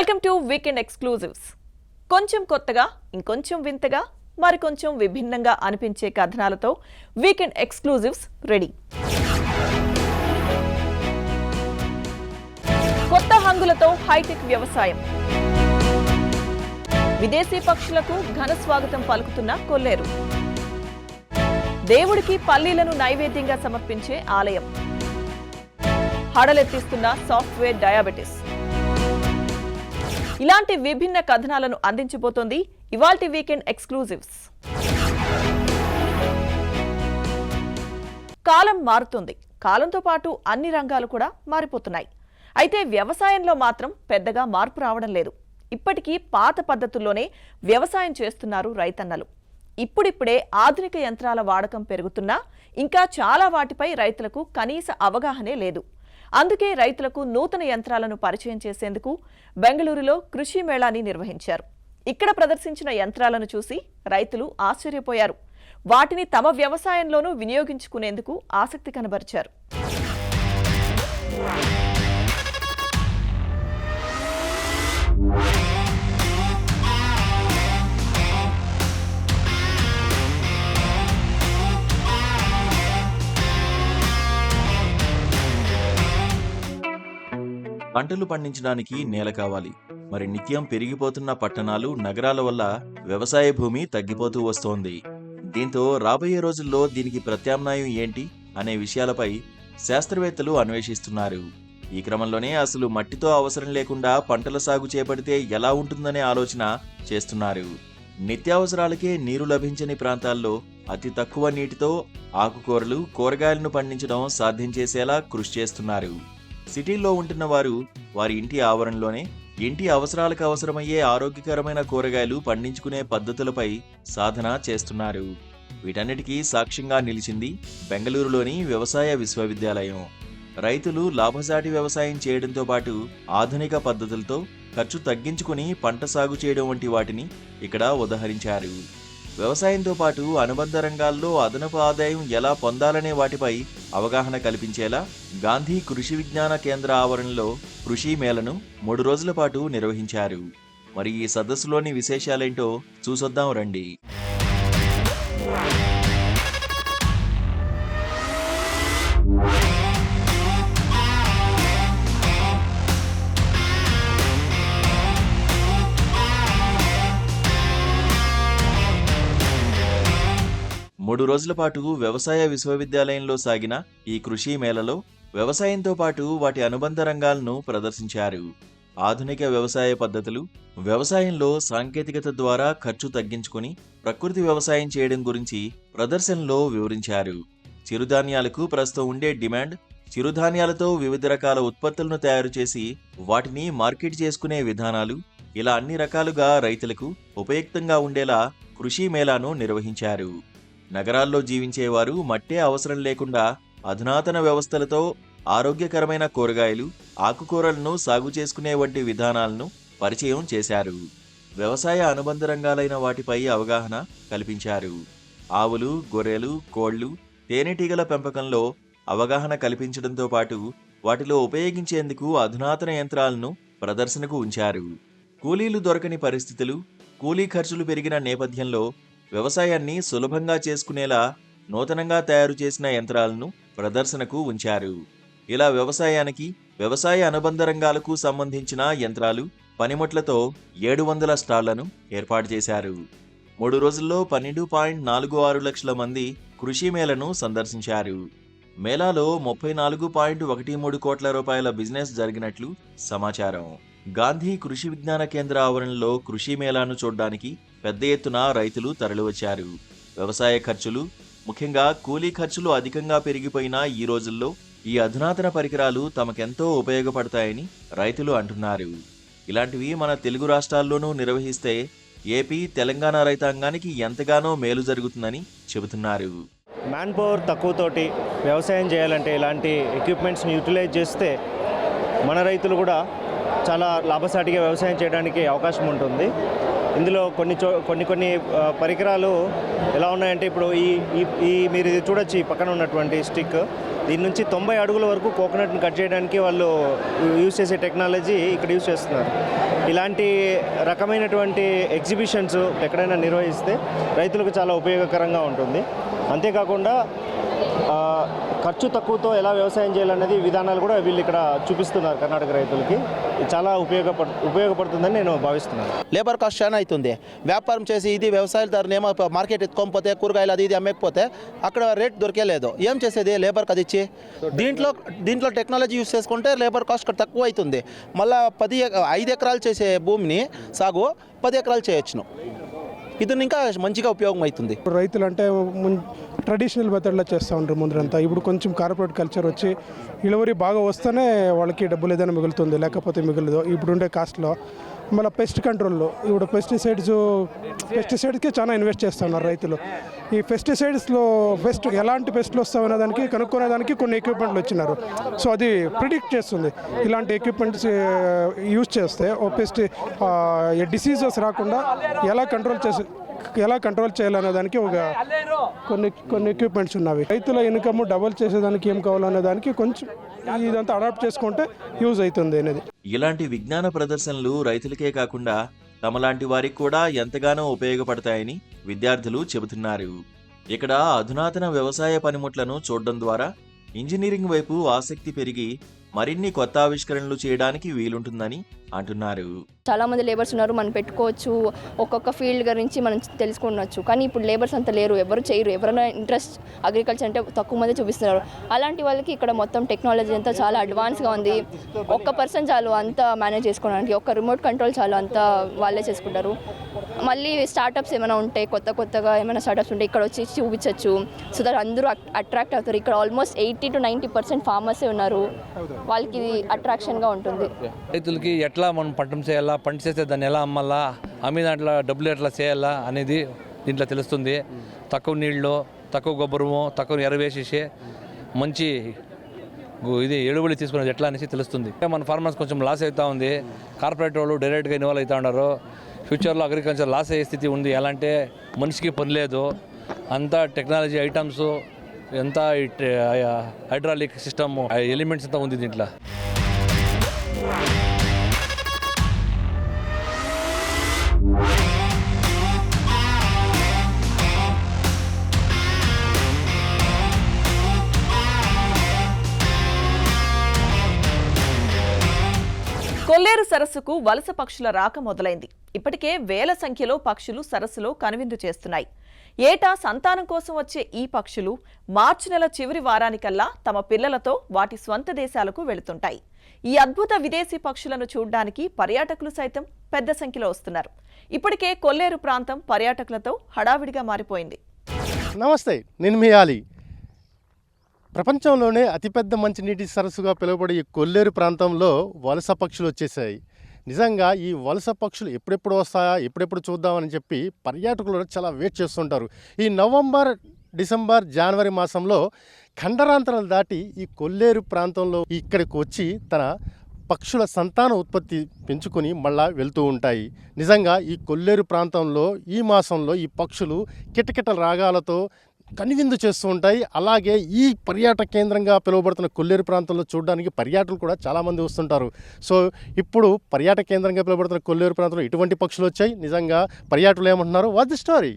Welcome to weekend exclusives. కొంచెం కొత్తగా, ఇంకొంచెం వింతగా, మరికొంచెం విభిన్నంగా అనిపించే కథనాలతో వీకెండ్ ఎక్స్క్లూజివ్స్ రెడీ. కొత్త హంగులతో హైటెక్ వ్యవసాయం. విదేశీ పక్షులకు ఘన స్వాగతం పలుకుతున్న కొల్లేరు. దేవుడికి పల్లీలను నైవేద్యంగా సమర్పించే ఆలయం. హడలెత్తిస్తున్న సాఫ్ట్వేర్ డయాబెటిస్. ఇలాంటి విభిన్న కథనాలను అందించబోతోంది ఇవాల్టి వీకెండ్ ఎక్స్క్లూజివ్స్. కాలం మారుతుంది. కాలంతో పాటు అన్ని రంగాలు కూడా మారిపోతున్నాయి. అయితే వ్యవసాయంలో మాత్రం పెద్దగా మార్పు రావడం లేదు. ఇప్పటికీ పాత పద్ధతుల్లోనే వ్యవసాయం చేస్తున్నారు రైతన్నలు. ఇప్పుడిప్పుడే ఆధునిక యంత్రాల వాడకం పెరుగుతున్నా ఇంకా చాలా వాటిపై రైతులకు కనీస అవగాహనే లేదు. అందుకే రైతులకు నూతన యంత్రాలను పరిచయం చేసేందుకు బెంగళూరులో కృషి మేళాని నిర్వహించారు. ఇక్కడ ప్రదర్శించిన యంత్రాలను చూసి రైతులు ఆశ్చర్యపోయారు. వాటిని తమ వ్యవసాయంలోనూ వినియోగించుకునేందుకు ఆసక్తి కనబరిచారు. పంటలు పండించడానికి నేల కావాలి. మరి నిత్యం పెరిగిపోతున్న పట్టణాలు, నగరాల వల్ల వ్యవసాయ భూమి తగ్గిపోతూ వస్తోంది. దీంతో రాబోయే రోజుల్లో దీనికి ప్రత్యామ్నాయం ఏంటి అనే విషయాలపై శాస్త్రవేత్తలు అన్వేషిస్తున్నారు. ఈ క్రమంలోనే అసలు మట్టితో అవసరం లేకుండా పంటల సాగు చేపడితే ఎలా ఉంటుందనే ఆలోచన చేస్తున్నారు. నిత్యావసరాలకే నీరు లభించని ప్రాంతాల్లో అతి తక్కువ నీటితో ఆకుకూరలు, కూరగాయలను పండించడం సాధ్యం చేసేలా కృషి చేస్తున్నారు. సిటీల్లో ఉంటున్న వారు వారి ఇంటి ఆవరణలోనే ఇంటి అవసరాలకు అవసరమయ్యే ఆరోగ్యకరమైన కూరగాయలు పండించుకునే పద్ధతులపై సాధన చేస్తున్నారు. వీటన్నిటికీ సాక్ష్యంగా నిలిచింది బెంగళూరులోని వ్యవసాయ విశ్వవిద్యాలయం. రైతులు లాభసాటి వ్యవసాయం చేయడంతో పాటు ఆధునిక పద్ధతులతో ఖర్చు తగ్గించుకుని పంట సాగు చేయడం వంటి వాటిని ఇక్కడ ఉదహరించారు. వ్యవసాయంతో పాటు అనుబంధ రంగాల్లో అదనపు ఆదాయం ఎలా పొందాలనే వాటిపై అవగాహన కల్పించేలా గాంధీ కృషి విజ్ఞాన కేంద్ర ఆవరణలో కృషి మేళను 3 రోజుల పాటు నిర్వహించారు. మరి ఈ సదస్సులోని విశేషాలేంటో చూసొద్దాం రండి. మూడు రోజుల పాటు వ్యవసాయ విశ్వవిద్యాలయంలో సాగిన ఈ కృషి మేళలో వ్యవసాయంతో పాటు వాటి అనుబంధ రంగాలను ప్రదర్శించారు. ఆధునిక వ్యవసాయ పద్ధతులు, వ్యవసాయంలో సాంకేతికత ద్వారా ఖర్చు తగ్గించుకుని ప్రకృతి వ్యవసాయం చేయడం గురించి ప్రదర్శనలో వివరించారు. చిరుధాన్యాలకు ప్రస్తుతం ఉండే డిమాండ్, చిరుధాన్యాలతో వివిధ రకాల ఉత్పత్తులను తయారు చేసి వాటిని మార్కెట్ చేసుకునే విధానాలు, ఇలా అన్ని రకాలుగా రైతులకు ఉపయుక్తంగా ఉండేలా కృషి మేళాను నిర్వహించారు. నగరాల్లో జీవించేవారు మట్టే అవసరం లేకుండా అధునాతన వ్యవస్థలతో ఆరోగ్యకరమైన కూరగాయలు, ఆకుకూరలను సాగు చేసుకునే వంటి విధానాలను పరిచయం చేశారు. వ్యవసాయ అనుబంధ రంగాలైన వాటిపై అవగాహన కల్పించారు. ఆవులు, గొర్రెలు, కోళ్లు, తేనెటీగల పెంపకంలో అవగాహన కల్పించడంతో పాటు వాటిలో ఉపయోగించేందుకు అధునాతన యంత్రాలను ప్రదర్శనకు ఉంచారు. కూలీలు దొరకని పరిస్థితులు, కూలీ ఖర్చులు పెరిగిన నేపథ్యంలో వ్యవసాయాన్ని సులభంగా చేసుకునేలా నూతనంగా తయారు చేసిన యంత్రాలను ప్రదర్శనకు ఉంచారు. ఇలా వ్యవసాయానికి, వ్యవసాయ అనుబంధ రంగాలకు సంబంధించిన యంత్రాలు, పనిముట్లతో 700 స్టాళ్లను ఏర్పాటు చేశారు. 3 రోజుల్లో 12.46 లక్షల మంది కృషి మేళను సందర్శించారు. మేళాలో 34.13 కోట్ల రూపాయల బిజినెస్ జరిగినట్లు సమాచారం. గాంధీ కృషి విజ్ఞాన కేంద్ర ఆవరణలో కృషి మేళాను చూడడానికి పెద్ద ఎత్తున రైతులు తరలివచ్చారు. వ్యవసాయ ఖర్చులు, ముఖ్యంగా కూలీ ఖర్చులు అధికంగా పెరిగిపోయిన ఈ రోజుల్లో ఈ అధునాతన పరికరాలు తమకెంతో ఉపయోగపడతాయని రైతులు అంటున్నారు. ఇలాంటివి మన తెలుగు రాష్ట్రాల్లోనూ నిర్వహిస్తే ఏపీ, తెలంగాణ రైతాంగానికి ఎంతగానో మేలు జరుగుతుందని చెబుతున్నారు. మ్యాన్ పవర్ తక్కువతోటి వ్యవసాయం చేయాలంటే ఇలాంటి ఎక్విప్మెంట్స్ని యూటిలైజ్ చేస్తే మన రైతులు కూడా చాలా లాభసాటిగా వ్యవసాయం చేయడానికి అవకాశం ఉంటుంది. ఇందులో కొన్ని పరికరాలు ఎలా ఉన్నాయంటే, ఇప్పుడు ఈ మీరు చూడొచ్చు, ఈ పక్కన ఉన్నటువంటి స్టిక్, దీని నుంచి 90 అడుగుల వరకు కోకోనట్ని కట్ చేయడానికి వాళ్ళు యూజ్ చేసే టెక్నాలజీ ఇక్కడ యూజ్ చేస్తున్నారు. ఇలాంటి రకమైనటువంటి ఎగ్జిబిషన్స్ ఎక్కడైనా నిర్వహిస్తే రైతులకు చాలా ఉపయోగకరంగా ఉంటుంది. అంతేకాకుండా ఖర్చు తక్కువతో ఎలా వ్యవసాయం చేయాలనేది విధానాలు కూడా వీళ్ళు ఇక్కడ చూపిస్తున్నారు కర్ణాటక రైతులకి. ఇది చాలా ఉపయోగపడుతుందని నేను భావిస్తున్నాను. లేబర్ కాస్ట్ చాలా అవుతుంది. వ్యాపారం చేసి ఇది వ్యవసాయదారునేమో మార్కెట్ ఎత్తుకోకపోతే కూరగాయలు అది ఇది అమ్మకపోతే అక్కడ రేట్ దొరికేలేదు. ఏం చేసేది లేబర్కి అది ఇచ్చి? దీంట్లో టెక్నాలజీ యూస్ చేసుకుంటే లేబర్ కాస్ట్ తక్కువ అవుతుంది. మళ్ళీ 5 ఎకరాలు చేసే భూమిని సాగు 10 ఎకరాలు చేయొచ్చును. ఇది ఇంకా మంచిగా ఉపయోగం అవుతుంది. రైతులు అంటే ట్రెడిషనల్ మెథడ్లో చేస్తూ ఉంటారు ముందరంతా. ఇప్పుడు కొంచెం కార్పొరేట్ కల్చర్ వచ్చి ఇಳುవరి బాగా వస్తేనే వాళ్ళకి డబ్బులు ఏదైనా మిగులుతుంది, లేకపోతే మిగలదు. ఇప్పుడుండే కాస్ట్లో మళ్ళీ పెస్ట్ కంట్రోల్లో ఇప్పుడు పెస్టిసైడ్స్కి చాలా ఇన్వెస్ట్ చేస్తున్నారు రైతులు. ఈ పెస్టిసైడ్స్లో ఎలాంటి పెస్ట్లు వస్తాయనే దానికి కనుక్కునేదానికి కొన్ని ఎక్విప్మెంట్లు వచ్చినారు. సో అది ప్రిడిక్ట్ చేస్తుంది. ఇలాంటి ఎక్విప్మెంట్స్ యూజ్ చేస్తే ఓ డిసీజెస్ రాకుండా ఎలా కంట్రోల్ చేయాలనే దానికి ఒక కొన్ని ఎక్విప్మెంట్స్ ఉన్నవి. రైతుల ఇన్కమ్ డబుల్ చేసేదానికి ఏం కావాలనే దానికి కొంచెం ఇదంతా అడాప్ట్ చేసుకుంటే యూజ్ అవుతుంది అనేది. ఇలాంటి విజ్ఞాన ప్రదర్శనలు రైతులకే కాకుండా తమలాంటి వారికి కూడా ఎంతగానో ఉపయోగపడతాయని విద్యార్థులు చెబుతున్నారు. ఇక్కడ అధునాతన వ్యవసాయ పనిముట్లను చూడడం ద్వారా ఇంజనీరింగ్ వైపు ఆసక్తి పెరిగి మరిన్ని కొత్త ఆవిష్కరణలు చేయడానికి వీలుంటుందని అంటున్నారు. చాలామంది లేబర్స్ ఉన్నారు, మనం పెట్టుకోవచ్చు, ఒక్కొక్క ఫీల్డ్ గురించి మనం తెలుసుకోవచ్చు. కానీ ఇప్పుడు లేబర్స్ అంత లేరు, ఎవరు చేయరు. ఎవరైనా ఇంట్రెస్ట్ అగ్రికల్చర్ అంటే తక్కువ మంది చూపిస్తున్నారు. అలాంటి వాళ్ళకి ఇక్కడ మొత్తం టెక్నాలజీ అంతా చాలా అడ్వాన్స్గా ఉంది. ఒక్క పర్సన్ చాలు అంతా మేనేజ్ చేసుకోవడానికి, ఒక్క రిమోట్ కంట్రోల్ చాలు అంతా వాళ్ళే చేసుకుంటారు. మళ్ళీ స్టార్టప్స్ ఏమైనా ఉంటే కొత్తగా ఏమైనా స్టార్టప్స్ ఉంటే ఇక్కడ వచ్చి చూపించవచ్చు. సో దట్ అందరూ అట్రాక్ట్ అవుతారు. ఇక్కడ ఆల్మోస్ట్ 80 to 90% ఫార్మర్సే ఉన్నారు. వాళ్ళకి ఇది అట్రాక్షన్గా ఉంటుంది. రైతులకి ఎట్లా మనం పంట చేయాలా, పంట చేస్తే దాన్ని ఎలా అమ్మాలా, అమ్మి దాంట్లో డబ్బులు ఎట్లా చేయాలా అనేది దీంట్లో తెలుస్తుంది. తక్కువ నీళ్ళు, తక్కువ గొబ్బరము, తక్కువ ఎరవేసేసి మంచి ఇది ఎడుబడి తీసుకునేది ఎట్లా అనేసి తెలుస్తుంది. మన ఫార్మర్స్ కొంచెం లాస్ అవుతూ ఉంది. కార్పొరేట్ వాళ్ళు డైరెక్ట్గా ఇన్వాల్వ్ అవుతూ ఉన్నారు. ఫ్యూచర్లో అగ్రికల్చర్ లాస్ అయ్యే స్థితి ఉంది. ఎలా అంటే మనిషికి పని లేదు, అంతా టెక్నాలజీ ఐటమ్స్, ఎంత హైడ్రాలిక్ సిస్టమ్ ఎలిమెంట్స్ అంతా ఉంది దీంట్లో. కొల్లేరు సరస్సుకు వలస పక్షుల రాక మొదలైంది. ఇప్పటికే వేల సంఖ్యలో పక్షులు సరస్సులో కనువిందు చేస్తున్నాయి. ఏటా సంతానం కోసం వచ్చే ఈ పక్షులు మార్చి నెల చివరి వారానికల్లా తమ పిల్లలతో వాటి స్వంత దేశాలకు వెళుతుంటాయి. ఈ అద్భుత విదేశీ పక్షులను చూడ్డానికి పర్యాటకులు సైతం పెద్ద సంఖ్యలో వస్తున్నారు. ఇప్పటికే కొల్లేరు ప్రాంతం పర్యాటకులతో హడావిడిగా మారిపోయింది. నమస్తే, నేను మీ ఆలి. ప్రపంచంలోనే అతిపెద్ద మంచినీటి సరస్సుగా పిలువబడే ఈ కొల్లేరు ప్రాంతంలో వలస పక్షులు వచ్చేసాయి. నిజంగా ఈ వలస పక్షులు ఎప్పుడెప్పుడు వస్తాయా, ఎప్పుడెప్పుడు చూద్దామని చెప్పి పర్యాటకులు చాలా వెయిట్ చేస్తుంటారు. ఈ నవంబర్, డిసెంబర్, జనవరి మాసంలో ఖండరాంతరాలు దాటి ఈ కొల్లేరు ప్రాంతంలో ఇక్కడికి వచ్చి తన పక్షుల సంతాన ఉత్పత్తి పెంచుకొని మళ్ళా వెళ్తూ ఉంటాయి. నిజంగా ఈ కొల్లేరు ప్రాంతంలో ఈ మాసంలో ఈ పక్షులు కిటకిటల రాగాలతో కనువిందు చేస్తూ ఉంటాయి. అలాగే ఈ పర్యాటక కేంద్రంగా పిలువబడుతున్న కొల్లేరు ప్రాంతంలో చూడడానికి పర్యాటకులు కూడా చాలామంది వస్తుంటారు. సో ఇప్పుడు పర్యాటక కేంద్రంగా పిలువబడుతున్న కొల్లేరు ప్రాంతంలో ఇటువంటి పక్షులు వచ్చాయి. నిజంగా పర్యాటకులు ఏమంటున్నారు, వాట్ ది స్టోరీ?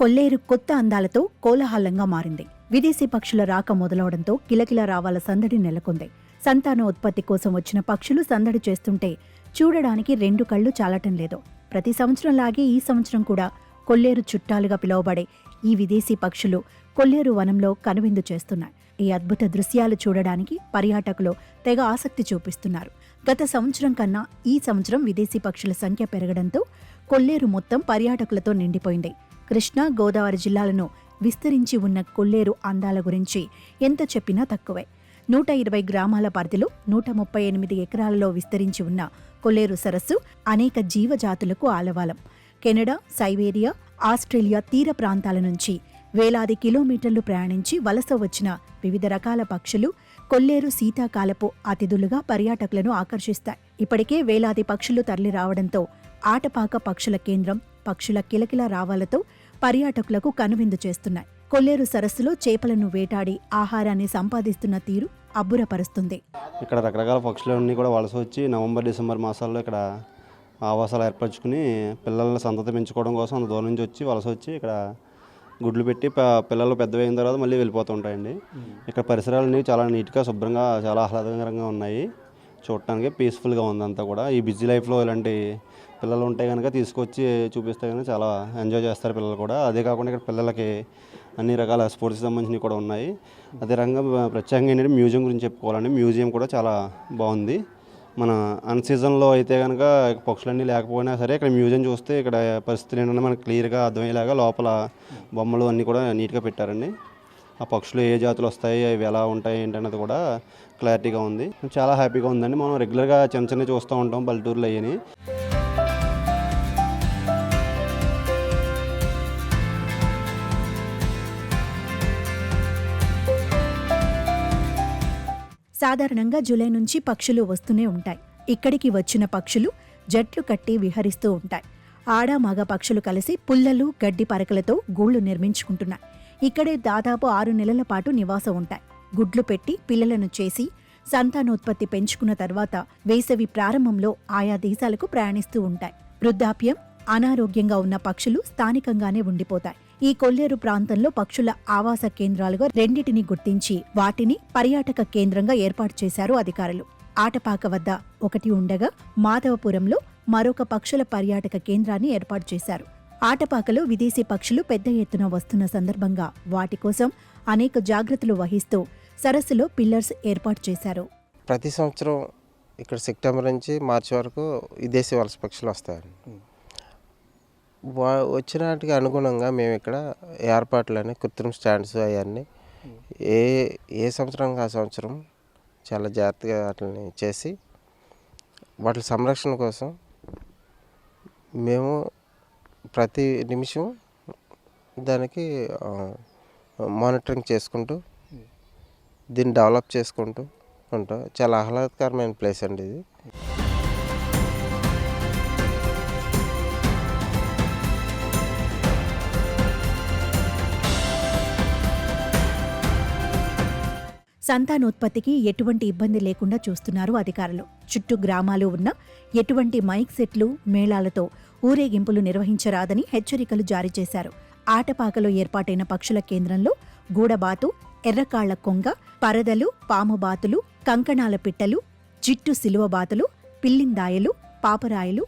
కొల్లేరు కొత్త అందాలతో కోలాహలంగా మారింది. విదేశీ పక్షుల రాక మొదలవడంతో కిలకిల రావాల సందడి నెలకొంది. సంతాన ఉత్పత్తి కోసం వచ్చిన పక్షులు సందడి చేస్తుంటే చూడడానికి 2 కళ్ళు చాలటం లేదు. ప్రతి సంవత్సరంలాగే ఈ సంవత్సరం కూడా కొల్లేరు చుట్టాలుగా పిలువబడే ఈ విదేశీ పక్షులు కొల్లేరు వనంలో కనువిందు చేస్తున్నాయి. ఈ అద్భుత దృశ్యాలు చూడడానికి పర్యాటకులు తెగ ఆసక్తి చూపిస్తున్నారు. గత సంవత్సరం కన్నా ఈ సంవత్సరం విదేశీ పక్షుల సంఖ్య పెరగడంతో కొల్లేరు మొత్తం పర్యాటకులతో నిండిపోయింది. కృష్ణా, గోదావరి జిల్లాలను విస్తరించి ఉన్న కొల్లేరు అందాల గురించి ఎంత చెప్పినా తక్కువే. 120 గ్రామాల పరిధిలో 138 ఎకరాలలో విస్తరించి ఉన్న కొల్లేరు సరస్సు అనేక జీవజాతులకు ఆలవాలం. కెనడా, సైబేరియా, ఆస్ట్రేలియా తీర ప్రాంతాల నుంచి వేలాది కిలోమీటర్లు ప్రయాణించి వలస వచ్చిన వివిధ రకాల పక్షులు కొల్లేరు శీతాకాలపు అతిథులుగా పర్యాటకులను ఆకర్షిస్తాయి. ఇప్పటికే వేలాది పక్షులు తరలి రావడంతో ఆటపాక పక్షుల కేంద్రం పక్షుల కిలకిల రావాలతో పర్యాటకులకు కనువిందు చేస్తున్నాయి. కొల్లేరు సరస్సులో చేపలను వేటాడి ఆహారాన్ని సంపాదిస్తున్న తీరు అబ్బురపరుస్తుంది. ఇక్కడ రకరకాల పక్షులన్నీ కూడా వలస వచ్చి నవంబర్ డిసెంబర్ మాసాల్లో ఇక్కడ ఆవాసాలు ఏర్పరచుకుని పిల్లల సంతతి పెంచుకోవడం కోసం అంత దూరం నుంచి వచ్చి వలస వచ్చి ఇక్కడ గుడ్లు పెట్టి పిల్లలు పెద్దవి అయిన తర్వాత మళ్ళీ వెళ్ళిపోతూ ఉంటాయండి. ఇక్కడ పరిసరాలన్నీ చాలా నీట్గా శుభ్రంగా చాలా ఆహ్లాదకరంగా ఉన్నాయి. చూడటానికి పీస్ఫుల్గా ఉంది అంతా కూడా. ఈ బిజీ లైఫ్లో ఇలాంటి పిల్లలు ఉంటే కనుక తీసుకొచ్చి చూపిస్తే కనుక చాలా ఎంజాయ్ చేస్తారు పిల్లలు కూడా. అదే కాకుండా ఇక్కడ పిల్లలకి అన్ని రకాల స్పోర్ట్స్కి సంబంధించినవి కూడా ఉన్నాయి. అదే రకంగా ప్రత్యేకంగా ఏంటంటే మ్యూజియం గురించి చెప్పుకోవాలండి. మ్యూజియం కూడా చాలా బాగుంది. మన అన్ సీజన్లో అయితే కనుక పక్షులన్నీ లేకపోయినా సరే ఇక్కడ మ్యూజియం చూస్తే ఇక్కడ పరిస్థితులు ఏంటంటే మనకు క్లియర్గా అర్థమయ్యేలాగా లోపల బొమ్మలు అన్నీ కూడా నీట్గా పెట్టారండి. ఆ పక్షులు ఏ జాతులు వస్తాయి, అవి ఎలా ఉంటాయి ఏంటన్నది కూడా క్లారిటీగా ఉంది. చాలా హ్యాపీగా ఉందండి. మనం రెగ్యులర్గా చిన్న చిన్న చూస్తూ ఉంటాం పల్లెటూరులో అయ్యని. సాధారణంగా జూలై నుంచి పక్షులు వస్తూనే ఉంటాయి. ఇక్కడికి వచ్చిన పక్షులు జట్లు కట్టి విహరిస్తూ ఉంటాయి. ఆడ మగ పక్షులు కలిసి పుల్లలు గడ్డి పరకలతో గూళ్లు నిర్మించుకుంటున్నాయి. ఇక్కడే దాదాపు 6 నెలల పాటు నివాసం ఉంటాయి. గుడ్లు పెట్టి పిల్లలను చేసి సంతానోత్పత్తి పెంచుకున్న తర్వాత వేసవి ప్రారంభంలో ఆయా దేశాలకు ప్రయాణిస్తూ ఉంటాయి. వృద్ధాప్యం, అనారోగ్యంగా ఉన్న పక్షులు స్థానికంగానే ఉండిపోతాయి. ఈ కొల్లేరు ప్రాంతంలో పక్షుల ఆవాస కేంద్రాలుగా రెండిటిని గుర్తించి వాటిని పర్యాటక కేంద్రంగా ఏర్పాటు చేశారు అధికారులు. ఆటపాక వద్ద ఒకటి ఉండగా మాధవపురంలో మరొక పక్షుల పర్యాటక కేంద్రాన్ని ఏర్పాటు చేశారు. ఆటపాకలో విదేశీ పక్షులు పెద్ద ఎత్తున వస్తున్న సందర్భంగా వాటి కోసం అనేక జాగ్రత్తలు వహిస్తూ సరస్సులో పిల్లర్స్ ఏర్పాటు చేశారు. ప్రతి సంవత్సరం ఇక్కడ సెప్టెంబర్ నుంచి మార్చి వరకు విదేశీ వలస పక్షులు వస్తాయండి. వచ్చినాటికి అనుగుణంగా మేము ఇక్కడ ఏర్పాట్లని కృత్రిమ స్టాండ్స్ అవన్నీ ఏ సంవత్సరానికి ఆ సంవత్సరం చాలా జాగ్రత్తగా వాటిని చేసి వాటి సంరక్షణ కోసం మేము ప్రతి నిమిషం దానికి మానిటరింగ్ చేసుకుంటూ దీన్ని డెవలప్ చేసుకుంటూ ఉంటాం. చాలా ఆహ్లాదకరమైన ప్లేస్ అండి ఇది. సంతానోత్పత్తికి ఎటువంటి ఇబ్బంది లేకుండా చూస్తున్నారు అధికారులు. చుట్టూ గ్రామాలు ఉన్న ఎటువంటి మైక్ సెట్లు, మేళాలతో ఊరేగింపులు నిర్వహించరాదని హెచ్చరికలు జారీ చేశారు. ఆటపాకలో ఏర్పాటైన పక్షుల కేంద్రంలో గూడబాతు, ఎర్రకాళ్ల కొంగ, పరదలు, పాముబాతులు, కంకణాల పిట్టలు, జిట్టు సిలువబాతులు, పిల్లిందాయలు, పాపరాయలు,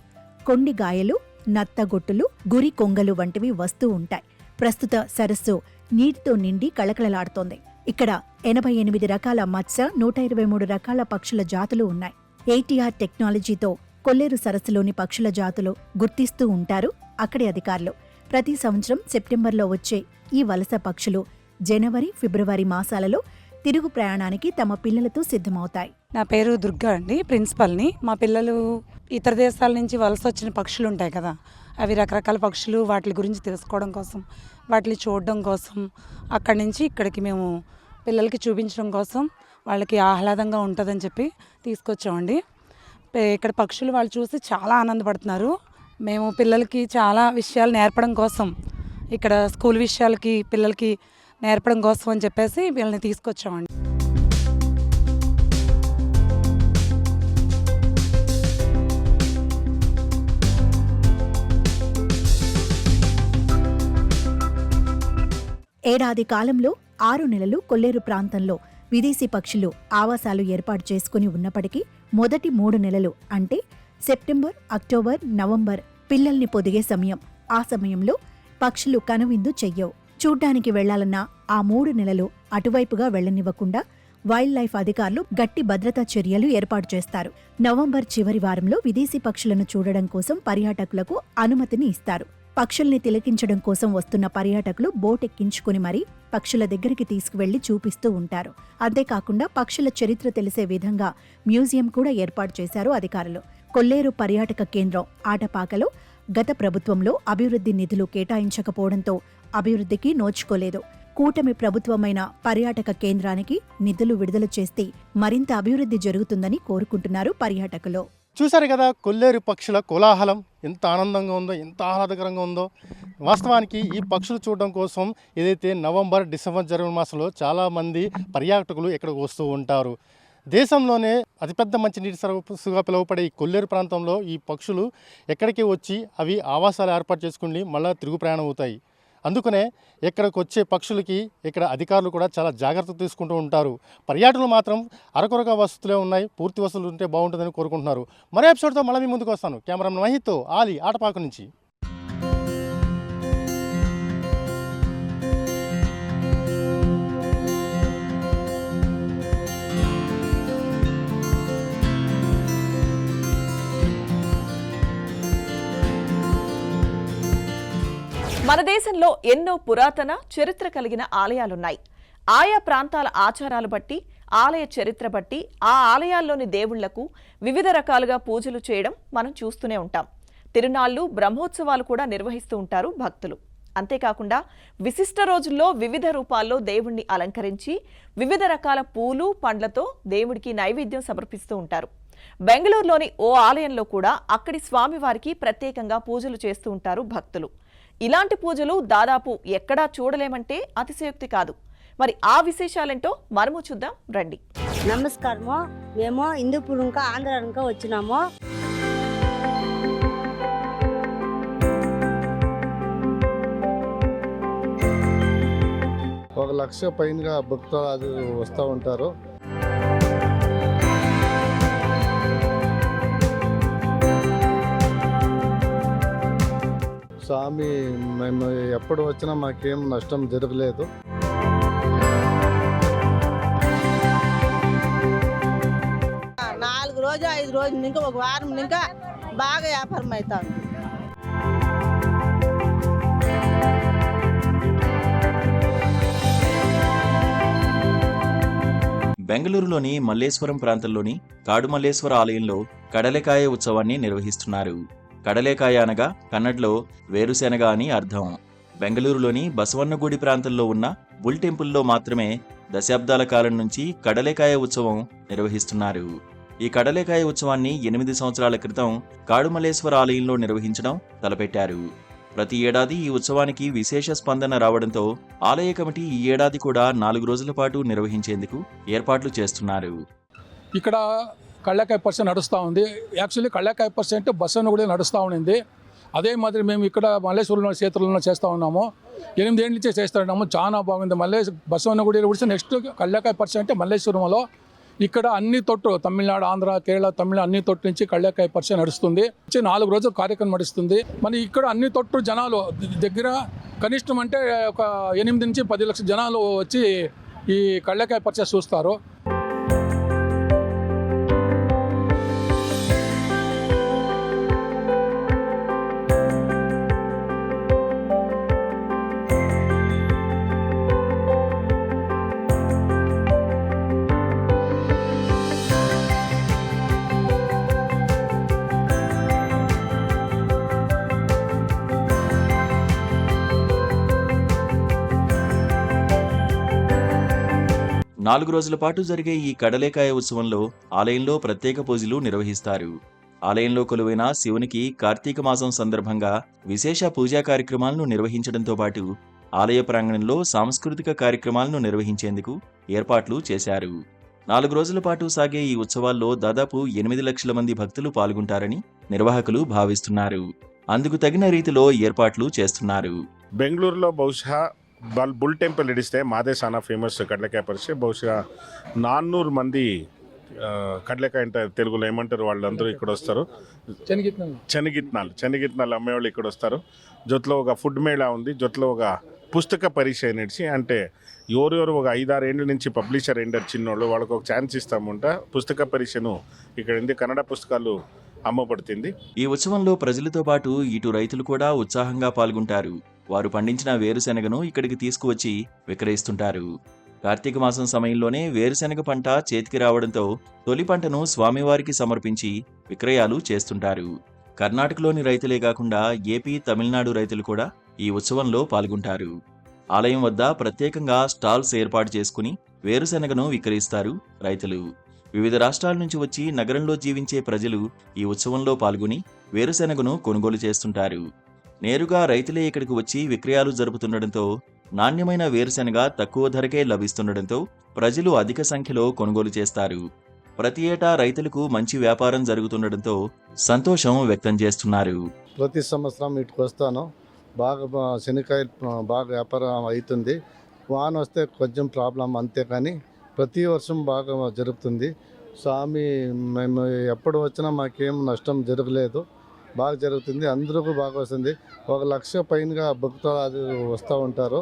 కొండిగాయలు, నత్తగొట్టులు, గురి కొంగలు వంటివి వస్తూ ఉంటాయి. ప్రస్తుత సరస్సు నీటితో నిండి కళకళలాడుతోంది. ఇక్కడ 88 రకాల మత్స్య, 123 రకాల పక్షుల జాతులు ఉన్నాయి. ATR టెక్నాలజీతో కొల్లేరు సరస్సులోని పక్షుల జాతులు గుర్తిస్తూ ఉంటారు అక్కడి అధికారులు. ప్రతి సంవత్సరం సెప్టెంబర్లో వచ్చే ఈ వలస పక్షులు జనవరి, ఫిబ్రవరి మాసాలలో తిరుగు ప్రయాణానికి తమ పిల్లలతో సిద్ధమవుతాయి. నా పేరు దుర్గా అండి, ప్రిన్సిపల్ని. మా పిల్లలు ఇతర దేశాల నుంచి వలస వచ్చిన పక్షులు ఉంటాయి కదా, అవి రకరకాల పక్షులు, వాటి గురించి తెలుసుకోవడం కోసం, వాటిని చూడడం కోసం, అక్కడి నుంచి ఇక్కడికి మేము పిల్లలకి చూపించడం కోసం వాళ్ళకి ఆహ్లాదంగా ఉంటుందని చెప్పి తీసుకొచ్చామండి. ఇక్కడ పక్షులు వాళ్ళు చూసి చాలా ఆనందపడుతున్నారు. మేము పిల్లలకి చాలా విషయాలు నేర్పడం కోసం, ఇక్కడ స్కూల్ విషయాలకి పిల్లలకి నేర్పడం కోసం అని చెప్పేసి వీళ్ళని తీసుకొచ్చామండి. ఏడాది కాలంలో 6 నెలలు కొల్లేరు ప్రాంతంలో విదేశీ పక్షులు ఆవాసాలు ఏర్పాటు చేసుకుని ఉన్నప్పటికీ మొదటి 3 నెలలు అంటే సెప్టెంబర్, అక్టోబర్, నవంబర్ పిల్లల్ని పొదిగే సమయం. ఆ సమయంలో పక్షులు కనువిందు చెయ్యవు. చూడ్డానికి వెళ్లాలన్నా ఆ 3 నెలలు అటువైపుగా వెళ్లనివ్వకుండా వైల్డ్ లైఫ్ అధికారులు గట్టి భద్రతా చర్యలు ఏర్పాటు చేస్తారు. నవంబర్ చివరి వారంలో విదేశీ పక్షులను చూడడం కోసం పర్యాటకులకు అనుమతిని ఇస్తారు. పక్షుల్ని తిలకించడం కోసం వస్తున్న పర్యాటకులు బోట్ ఎక్కించుకుని మరీ పక్షుల దగ్గరికి తీసుకువెళ్లి చూపిస్తూ ఉంటారు. అంతేకాకుండా పక్షుల చరిత్ర తెలిసే విధంగా మ్యూజియం కూడా ఏర్పాటు చేశారు అధికారులు. కొల్లేరు పర్యాటక కేంద్రం ఆటపాకలో గత ప్రభుత్వంలో అభివృద్ధి నిధులు కేటాయించకపోవడంతో అభివృద్ధికి నోచుకోలేదు. కూటమి ప్రభుత్వమైన పర్యాటక కేంద్రానికి నిధులు విడుదల చేస్తే మరింత అభివృద్ధి జరుగుతుందని కోరుకుంటున్నారు పర్యాటకులు. చూశారు కదా కొల్లేరు పక్షుల కోలాహలం ఎంత ఆనందంగా ఉందో, ఎంత ఆహ్లాదకరంగా ఉందో. వాస్తవానికి ఈ పక్షులు చూడడం కోసం ఏదైతే నవంబర్, డిసెంబర్, జనవరి మాసంలో చాలామంది పర్యాటకులు ఇక్కడికి వస్తూ ఉంటారు. దేశంలోనే అతిపెద్ద మంచినీటి సరస్సుగా పిలువబడే ఈ కొల్లేరు ప్రాంతంలో ఈ పక్షులు ఎక్కడికి వచ్చి అవి ఆవాసాలు ఏర్పాటు చేసుకుని మళ్ళీ తిరుగు ప్రయాణం అవుతాయి. అందుకనే ఇక్కడికి వచ్చే పక్షులకి ఇక్కడ అధికారులు కూడా చాలా జాగ్రత్త తీసుకుంటూ ఉంటారు. పర్యాటకులు మాత్రం అరకొరగా వసతులే ఉన్నాయి, పూర్తి వసతులు ఉంటే బాగుంటుందని కోరుకుంటున్నారు. మరో ఎపిసోడ్తో మళ్ళీ మీ ముందుకు వస్తాను. కెమెరామెన్ మహిత్తో ఆలి ఆటపాక నుంచి. మన దేశంలో ఎన్నో పురాతన చరిత్ర కలిగిన ఆలయాలున్నాయి. ఆయా ప్రాంతాల ఆచారాలు బట్టి, ఆలయ చరిత్ర బట్టి ఆ ఆలయాల్లోని దేవుళ్లకు వివిధ రకాలుగా పూజలు చేయడం మనం చూస్తూనే ఉంటాం. తిరునాళ్లు, బ్రహ్మోత్సవాలు కూడా నిర్వహిస్తూ ఉంటారు భక్తులు. అంతేకాకుండా విశిష్ట రోజుల్లో వివిధ రూపాల్లో దేవుణ్ణి అలంకరించి వివిధ రకాల పూలు, పండ్లతో దేవుడికి నైవేద్యం సమర్పిస్తూ ఉంటారు. బెంగళూరులోని ఓ ఆలయంలో కూడా అక్కడి స్వామివారికి ప్రత్యేకంగా పూజలు చేస్తూ ఉంటారు భక్తులు. ఇలాంటి పూజలు దాదాపు ఎక్కడా చూడలేమంటే అతిశయోక్తి కాదు. మరి ఆ విశేషాలేంటో మనము చూద్దాం రండి. నమస్కారము. మేము హిందూపూర్ ఇంకా ఆంధ్ర ఇంకా వచ్చినాము. ఒక 1,00,000 పైనగా భక్తులు వస్తూ ఉంటారు. స్వామి మేము ఎప్పుడు వచ్చినా మాకేం నష్టం జరగలేదు. నాలుగు రోజు 5 రోజులు ఇంకా ఒక వారం ఇంకా బాగా వ్యాపారం అవుతాం. బెంగళూరులోని మల్లేశ్వరం ప్రాంతంలోని కాడుమల్లేశ్వర ఆలయంలో కడలెకాయ ఉత్సవాన్ని నిర్వహిస్తున్నారు. కడలేకాయ అనగా కన్నడలో వేరుశెనగ అని అర్థం. బెంగళూరులోని బసవన్నగుడి ప్రాంతంలో ఉన్న బుల్ టెంపుల్లో మాత్రమే దశాబ్దాల కాలం నుంచి కడలేకాయ ఉత్సవం నిర్వహిస్తున్నారు. ఈ కడలేకాయ ఉత్సవాన్ని 8 సంవత్సరాల క్రితం కాడుమల్లేశ్వర ఆలయంలో నిర్వహించడం తలపెట్టారు. ప్రతి ఏడాది ఈ ఉత్సవానికి విశేష స్పందన రావడంతో ఆలయ కమిటీ ఈ ఏడాది కూడా 4 రోజుల పాటు నిర్వహించేందుకు ఏర్పాట్లు చేస్తున్నారు. ఇక్కడ కళ్ళకాయ పర్సెంట్ నడుస్తూ ఉంది. యాక్చువల్లీ కళ్ళకాయ పర్సెంట్ బస్సును కూడా నడుస్తూ ఉండింది. అదే మాదిరి మేము ఇక్కడ మల్లేశ్వరంలో క్షేత్రంలో చేస్తూ ఉన్నాము. 8 ఏళ్ళ నుంచే చేస్తూ ఉన్నాము. చాలా బాగుంది. బస్సును కూడా కూడా నెక్స్ట్ కళ్ళకాయ పర్సెంట్ మల్లేశ్వరంలో ఇక్కడ అన్ని తొట్టు తమిళనాడు, ఆంధ్ర, కేరళ, తమిళ అన్ని తొట్టు నుంచి కళ్ళకాయ పర్సెంట్ నడుస్తుంది. 4 రోజులు కార్యక్రమం నడుస్తుంది. మరి ఇక్కడ అన్ని తొట్టు జనాలు దగ్గర కనిష్టం అంటే ఒక 8 నుంచి 10 లక్షల జనాలు వచ్చి ఈ కళ్ళకాయ పర్సెంట్ చూస్తారు. నాలుగు రోజుల పాటు జరిగే ఈ కడలేకాయ ఉత్సవంలో ఆలయంలో ప్రత్యేక పూజలు నిర్వహిస్తారు. ఆలయంలో కొలువైన శివునికి కార్తీక మాసం సందర్భంగా విశేష పూజా కార్యక్రమాలను నిర్వహించడంతో పాటు ఆలయ ప్రాంగణంలో సాంస్కృతిక కార్యక్రమాలను నిర్వహించేందుకు ఏర్పాట్లు చేశారు. 4 రోజుల పాటు సాగే ఈ ఉత్సవాల్లో దాదాపు 8 లక్షల మంది భక్తులు పాల్గొంటారని నిర్వాహకులు భావిస్తున్నారు. అందుకు తగిన రీతిలో ఏర్పాట్లు చేస్తున్నారు. బెంగళూరులో బహుశా బుల్ టెంపుల్ ఇడిస్తే మాదే చాలా ఫేమస్ కడలకాయ పరిచే. బహుశా 400 మంది కడలకాయ అంటే తెలుగులో ఏమంటారు వాళ్ళందరూ ఇక్కడ వస్తారు. శనగిత్నాలు అమ్మేవాళ్ళు ఇక్కడ వస్తారు. జొత్లో ఒక ఫుడ్ మేళా ఉంది. జొత్లో ఒక పుస్తక పరీక్ష నడిచి అంటే ఎవరెవరు ఒక 5-6 ఏళ్ళ నుంచి పబ్లిషర్ అయ్యారు చిన్నోళ్ళు వాళ్ళకు ఒక ఛాన్స్ ఇస్తామంట. పుస్తక పరీక్షను ఇక్కడ కన్నడ పుస్తకాలు అమ్మబడుతుంది. ఈ ఉత్సవంలో ప్రజలతో పాటు ఇటు రైతులు కూడా ఉత్సాహంగా పాల్గొంటారు. వారు పండించిన వేరుశెనగను ఇక్కడికి తీసుకువచ్చి విక్రయిస్తుంటారు. కార్తీక మాసం సమయంలోనే వేరుశెనగ పంట చేతికి రావడంతో తొలి పంటను స్వామివారికి సమర్పించి విక్రయాలు చేస్తుంటారు. కర్ణాటకలోని రైతులే కాకుండా ఏపీ, తమిళనాడు రైతులు కూడా ఈ ఉత్సవంలో పాల్గొంటారు. ఆలయం వద్ద ప్రత్యేకంగా స్టాల్స్ ఏర్పాటు చేసుకుని వేరుశెనగను విక్రయిస్తారు రైతులు. వివిధ రాష్ట్రాల నుంచి వచ్చి నగరంలో జీవించే ప్రజలు ఈ ఉత్సవంలో పాల్గొని వేరుశెనగను కొనుగోలు చేస్తుంటారు. నేరుగా రైతులే ఇక్కడికి వచ్చి విక్రయాలు జరుపుతుండటంతో నాణ్యమైన వేరుశెనగ తక్కువ ధరకే లభిస్తుండటంతో ప్రజలు అధిక సంఖ్యలో కొనుగోలు చేస్తారు. ప్రతి ఏటా రైతులకు మంచి వ్యాపారం జరుగుతుండటంతో సంతోషం వ్యక్తం చేస్తున్నారు. ప్రతి సంవత్సరం ఇటుకు వస్తాను, బాగా శనక్కాయలు బాగా వ్యాపారం అవుతుంది. వాన వస్తే కొంచెం ప్రాబ్లం అంతే, కానీ ప్రతి వర్షం బాగా జరుగుతుంది. స్వామి మేము ఎప్పుడు వచ్చినా మాకేం నష్టం జరగలేదు, బాగా జరుగుతుంది. అందరికీ బాగా వస్తుంది. 1 లక్ష పైనగా భక్తులు వస్తూ ఉంటారు.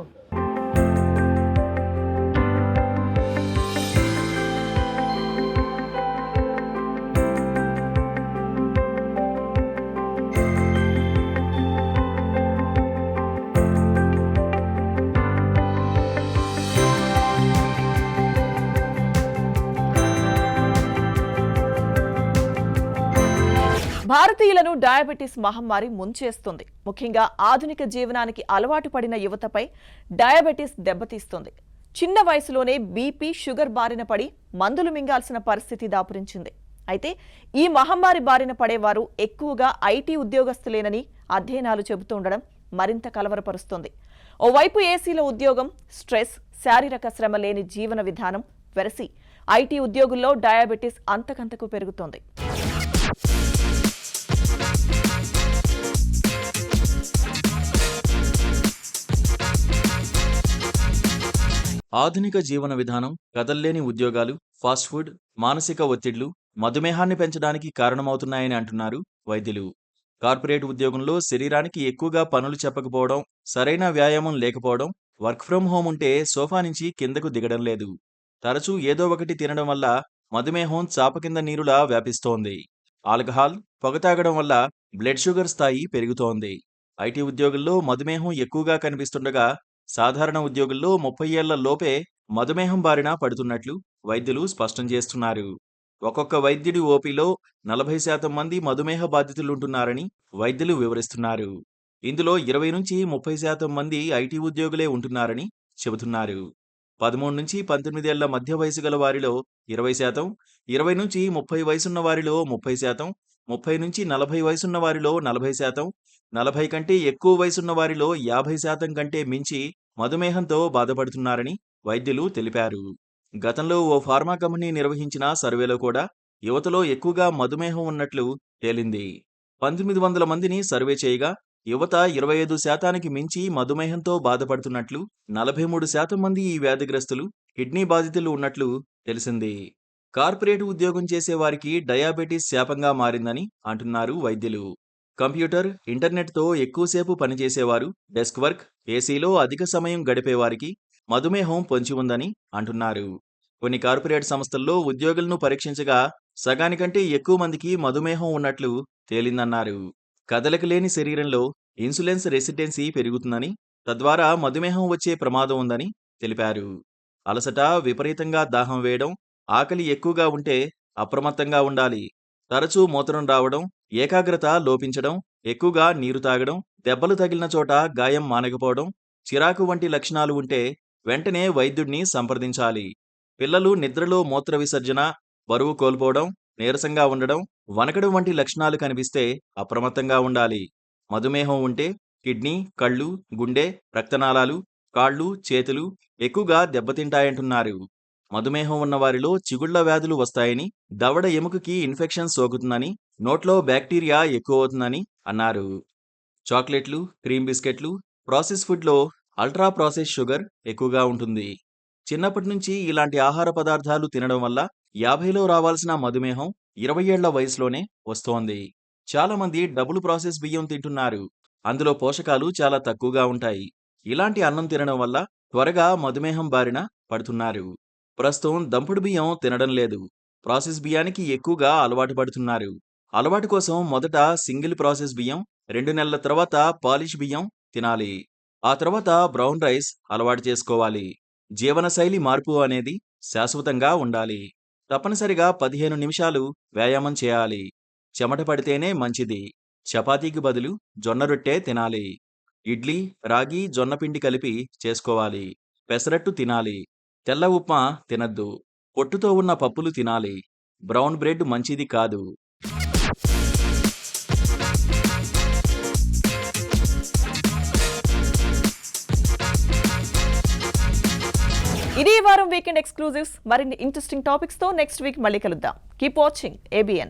భారతీయులను డయాబెటీస్ మహమ్మారి ముంచేస్తుంది. ముఖ్యంగా ఆధునిక జీవనానికి అలవాటు పడిన యువతపై డయాబెటీస్ దెబ్బతీస్తుంది. చిన్న వయసులోనే బీపీ, షుగర్ బారిన పడి మందులు మింగాల్సిన పరిస్థితి దాపురించింది. అయితే ఈ మహమ్మారి బారిన పడేవారు ఎక్కువగా ఐటీ ఉద్యోగస్తులేనని అధ్యయనాలు చెబుతుండడం మరింత కలవరపరుస్తోంది. ఓవైపు ఏసీలో ఉద్యోగం, స్ట్రెస్, శారీరక శ్రమ లేని జీవన విధానం వెరసి ఐటీ ఉద్యోగుల్లో డయాబెటీస్ అంతకంతకు పెరుగుతోంది. ఆధునిక జీవన విధానం, కదల్లేని ఉద్యోగాలు, ఫాస్ట్ ఫుడ్, మానసిక ఒత్తిళ్లు మధుమేహాన్ని పెంచడానికి కారణమవుతున్నాయని అంటున్నారు వైద్యులు. కార్పొరేట్ ఉద్యోగంలో శరీరానికి ఎక్కువగా పనులు చెప్పకపోవడం, సరైన వ్యాయామం లేకపోవడం, వర్క్ ఫ్రం హోం ఉంటే సోఫా నుంచి కిందకు దిగడం లేదు, తరచూ ఏదో ఒకటి తినడం వల్ల మధుమేహం చాప కింద నీరులా వ్యాపిస్తోంది. ఆల్కహాల్, పొగ తాగడం వల్ల బ్లడ్ షుగర్ స్థాయి పెరుగుతోంది. ఐటీ ఉద్యోగుల్లో మధుమేహం ఎక్కువగా కనిపిస్తుండగా సాధారణ ఉద్యోగుల్లో 30 ఏళ్ల లోపే మధుమేహం బారిన పడుతున్నట్లు వైద్యులు స్పష్టం చేస్తున్నారు. ఒక్కొక్క వైద్యుడి ఓపీలో 40% మంది మధుమేహ బాధితులుంటున్నారని వైద్యులు వివరిస్తున్నారు. ఇందులో 20 నుంచి 30% మంది ఐటీ ఉద్యోగులే ఉంటున్నారని చెబుతున్నారు. 13 నుంచి 19 ఏళ్ల మధ్య వయసు గల వారిలో 20%, 20 నుంచి 30 వయసున్న వారిలో 30%, 30 నుంచి 40 వయసున్న వారిలో 40%, 40 కంటే ఎక్కువ వయసున్న వారిలో 50% కంటే మించి మధుమేహంతో బాధపడుతున్నారని వైద్యులు తెలిపారు. గతంలో ఓ ఫార్మా కంపెనీ నిర్వహించిన సర్వేలో కూడా యువతలో ఎక్కువగా మధుమేహం ఉన్నట్లు తేలింది. 1900 మందిని సర్వే చేయగా యువత 25% మించి మధుమేహంతో బాధపడుతున్నట్లు, 43% మంది ఈ వ్యాధిగ్రస్తులు కిడ్నీ బాధితులు ఉన్నట్లు తెలిసింది. కార్పొరేట్ ఉద్యోగం చేసే వారికి డయాబెటీస్ శాపంగా మారిందని అంటున్నారు వైద్యులు. కంప్యూటర్, ఇంటర్నెట్తో ఎక్కువసేపు పనిచేసేవారు, డెస్క్ వర్క్, ఏసీలో అధిక సమయం గడిపేవారికి మధుమేహం పొంచి ఉందని అంటున్నారు. కొన్ని కార్పొరేట్ సంస్థల్లో ఉద్యోగులను పరీక్షించగా సగానికంటే ఎక్కువ మందికి మధుమేహం ఉన్నట్లు తేలిందన్నారు. కదలిక లేని శరీరంలో ఇన్సులిన్స్ రెసిస్టెన్సీ పెరుగుతుందని, తద్వారా మధుమేహం వచ్చే ప్రమాదం ఉందని తెలిపారు. అలసట, విపరీతంగా దాహం వేయడం, ఆకలి ఎక్కువగా ఉంటే అప్రమత్తంగా ఉండాలి. తరచూ మూత్రం రావడం, ఏకాగ్రత లోపించడం, ఎక్కువగా నీరు తాగడం, దెబ్బలు తగిలిన చోట గాయం మానకపోవడం, చిరాకు వంటి లక్షణాలు ఉంటే వెంటనే వైద్యుడిని సంప్రదించాలి. పిల్లలు నిద్రలో మూత్ర విసర్జన, బరువు కోల్పోవడం, నీరసంగా ఉండడం, వణకడం వంటి లక్షణాలు కనిపిస్తే అప్రమత్తంగా ఉండాలి. మధుమేహం ఉంటే కిడ్నీ, కళ్ళు, గుండె, రక్తనాళాలు, కాళ్ళు, చేతులు ఎక్కువగా దెబ్బతింటాయంటున్నారు. మధుమేహం ఉన్నవారిలో చిగుళ్ల వ్యాధులు వస్తాయని, దవడ ఎముకకి ఇన్ఫెక్షన్ సోకుతుందని, నోట్లో బ్యాక్టీరియా ఎక్కువవుతుందని అన్నారు. చాక్లెట్లు, క్రీమ్ బిస్కెట్లు, ప్రాసెస్ ఫుడ్లో అల్ట్రా ప్రాసెస్ షుగర్ ఎక్కువగా ఉంటుంది. చిన్నప్పటి నుంచి ఇలాంటి ఆహార పదార్థాలు తినడం వల్ల 50లో రావాల్సిన మధుమేహం 20 ఏళ్ల వయసులోనే వస్తోంది. చాలామంది డబుల్ ప్రాసెస్ బియ్యం తింటున్నారు. అందులో పోషకాలు చాలా తక్కువగా ఉంటాయి. ఇలాంటి అన్నం తినడం వల్ల త్వరగా మధుమేహం బారిన పడుతున్నారు. ప్రస్తుతం దంపుడు బియ్యం తినడం లేదు. ప్రాసెస్ బియ్యానికి ఎక్కువగా అలవాటు పడుతున్నారు. అలవాటు కోసం మొదట సింగిల్ ప్రాసెస్ బియ్యం, 2 నెలల తర్వాత పాలిష్ బియ్యం తినాలి. ఆ తర్వాత బ్రౌన్ రైస్ అలవాటు చేసుకోవాలి. జీవనశైలి మార్పు అనేది శాశ్వతంగా ఉండాలి. తప్పనిసరిగా 15 నిమిషాలు వ్యాయామం చేయాలి. చెమట పడితేనే మంచిది. చపాతీకి బదులు జొన్న రొట్టె తినాలి. ఇడ్లీ, రాగి, జొన్నపిండి కలిపి చేసుకోవాలి. పెసరట్టు తినాలి. తెల్ల ఉప్మా తినద్దు. పొట్టుతో ఉన్న పప్పులు తినాలి. బ్రౌన్ బ్రెడ్ మంచిది కాదు. ఇది ఈ వారం వీకెండ్ ఎక్స్క్లూజివ్స్. మరిన్ని ఇంట్రెస్టింగ్ టాపిక్స్ తో నెక్స్ట్ వీక్ మళ్ళీ కలుద్దాం. Keep watching ABN.